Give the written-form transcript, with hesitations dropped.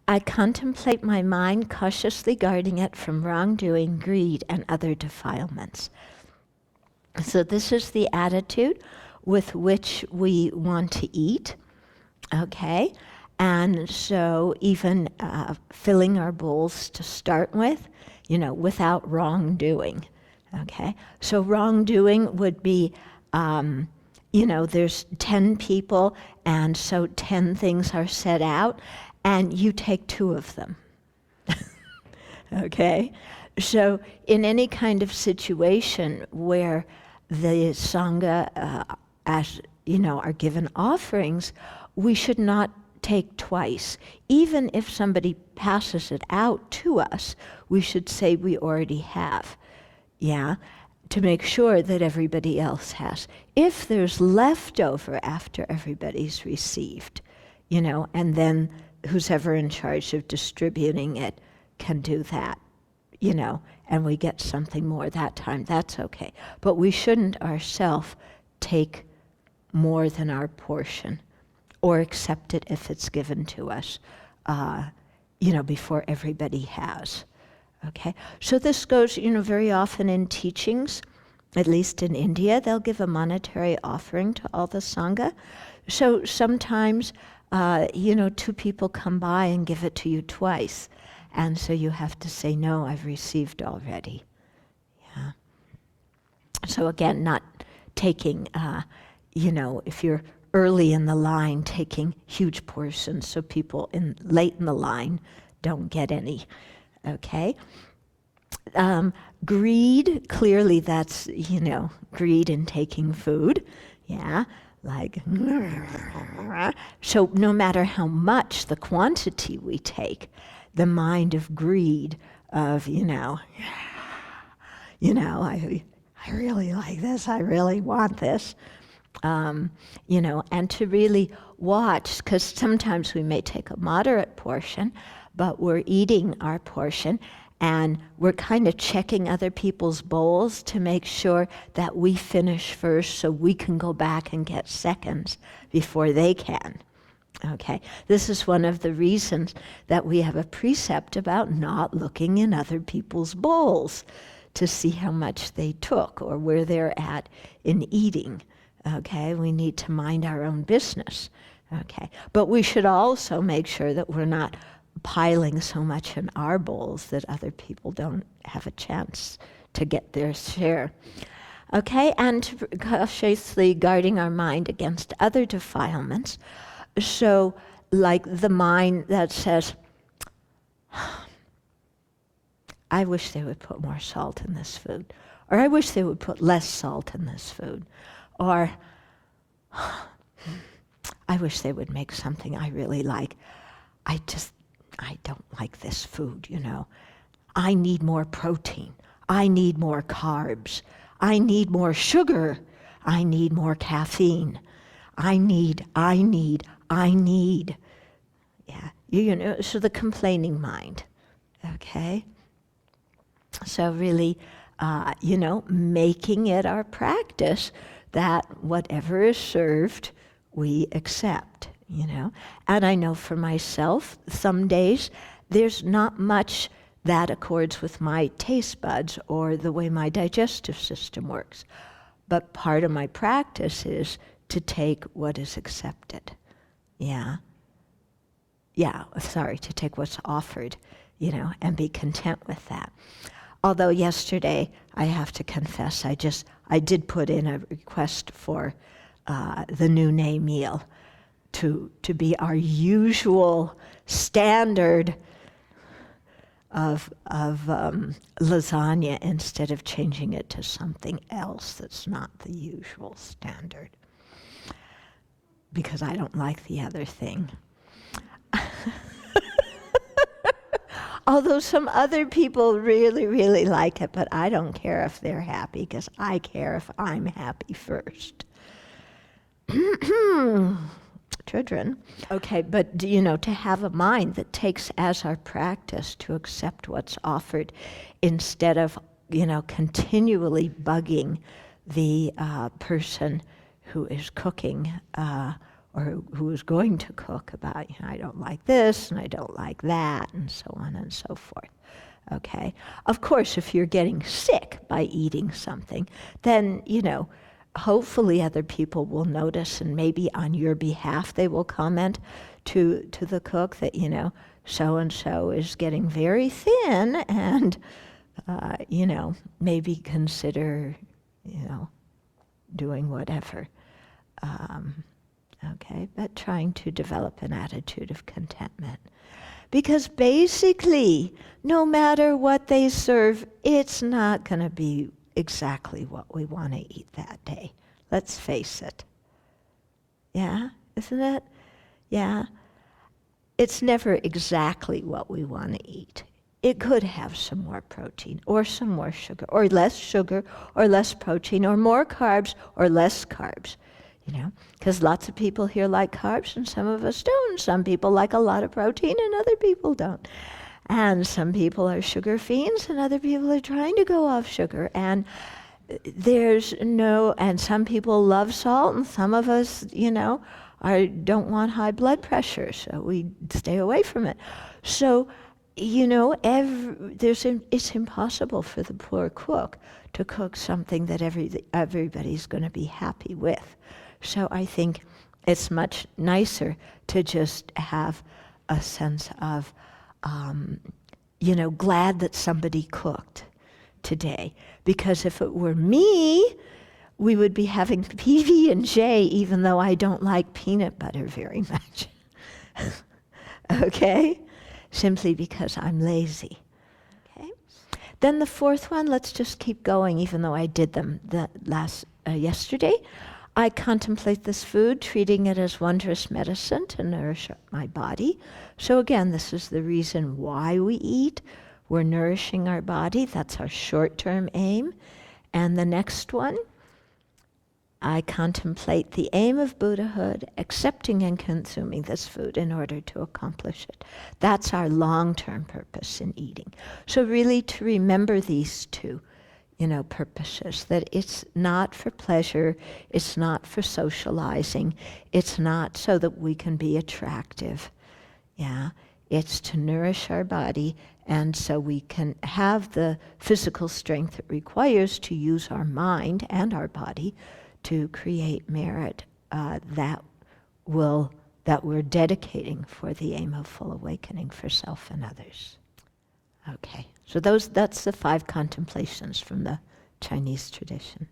I contemplate my mind, cautiously guarding it from wrongdoing, greed, and other defilements. So this is the attitude with which we want to eat, okay? And so even filling our bowls to start with, without wrongdoing, okay? So wrongdoing would be, there's 10 people, and so 10 things are set out, and you take 2 of them, okay? So in any kind of situation where the Sangha, are given offerings, we should not take twice. Even if somebody passes it out to us, we should say we already have, to make sure that everybody else has. If there's leftover after everybody's received, and then who's ever in charge of distributing it can do that, and we get something more that time, that's okay. But we shouldn't ourselves take more than our portion or accept it if it's given to us, before everybody has. Okay, so this goes, very often in teachings, at least in India, they'll give a monetary offering to all the Sangha. So sometimes, 2 people come by and give it to you twice. And so you have to say, no, I've received already. Yeah. So again, not taking, if you're early in the line, taking huge portions so people late in the line don't get any. Okay? Greed, clearly that's, greed in taking food. Yeah, like, so no matter how much the quantity we take, the mind of greed of, I really like this, I really want this, and to really watch, because sometimes we may take a moderate portion, but we're eating our portion, and we're kind of checking other people's bowls to make sure that we finish first so we can go back and get seconds before they can. Okay, this is one of the reasons that we have a precept about not looking in other people's bowls to see how much they took or where they're at in eating. Okay, we need to mind our own business. Okay, but we should also make sure that we're not piling so much in our bowls that other people don't have a chance to get their share. Okay, and cautiously guarding our mind against other defilements. So, like the mind that says, I wish they would put more salt in this food, or I wish they would put less salt in this food, or I wish they would make something I really like. I don't like this food, I need more protein. I need more carbs. I need more sugar. I need more caffeine. I need. Yeah, so the complaining mind, okay? So really, making it our practice that whatever is served, we accept, And I know for myself, some days, there's not much that accords with my taste buds or the way my digestive system works. But part of my practice is to take what is accepted. To take what's offered, and be content with that. Although yesterday, I have to confess, I did put in a request for the noonday meal to be our usual standard of lasagna instead of changing it to something else that's not the usual standard, because I don't like the other thing. Although some other people really, really like it, but I don't care if they're happy, because I care if I'm happy first. Children. Okay, but to have a mind that takes as our practice to accept what's offered instead of, continually bugging the person who is cooking or who is going to cook about, I don't like this and I don't like that, and so on and so forth. Okay? Of course, if you're getting sick by eating something, then, hopefully other people will notice, and maybe on your behalf they will comment to the cook that, so-and-so is getting very thin, and, maybe consider, doing whatever. Okay, but trying to develop an attitude of contentment. Because basically, no matter what they serve, it's not going to be exactly what we want to eat that day. Let's face it. Yeah, isn't it? Yeah. It's never exactly what we want to eat. It could have some more protein, or some more sugar, or less protein, or more carbs, or less carbs. Because lots of people here like carbs and some of us don't. Some people like a lot of protein and other people don't. And some people are sugar fiends and other people are trying to go off sugar. And and some people love salt and some of us, don't want high blood pressure, so we stay away from it. So, it's impossible for the poor cook to cook something that everybody's going to be happy with. So I think it's much nicer to just have a sense of, glad that somebody cooked today. Because if it were me, we would be having PB&J, even though I don't like peanut butter very much. Okay? Simply because I'm lazy. Okay? Then the fourth one, let's just keep going, even though I did them yesterday. I contemplate this food, treating it as wondrous medicine to nourish my body. So again, this is the reason why we eat. We're nourishing our body. That's our short-term aim. And the next one, I contemplate the aim of Buddhahood, accepting and consuming this food in order to accomplish it. That's our long-term purpose in eating. So really to remember these two, purposes, that it's not for pleasure, it's not for socializing, it's not so that we can be attractive. Yeah, it's to nourish our body and so we can have the physical strength it requires to use our mind and our body to create merit that we're dedicating for the aim of full awakening for self and others. Okay, so that's the 5 contemplations from the Chinese tradition.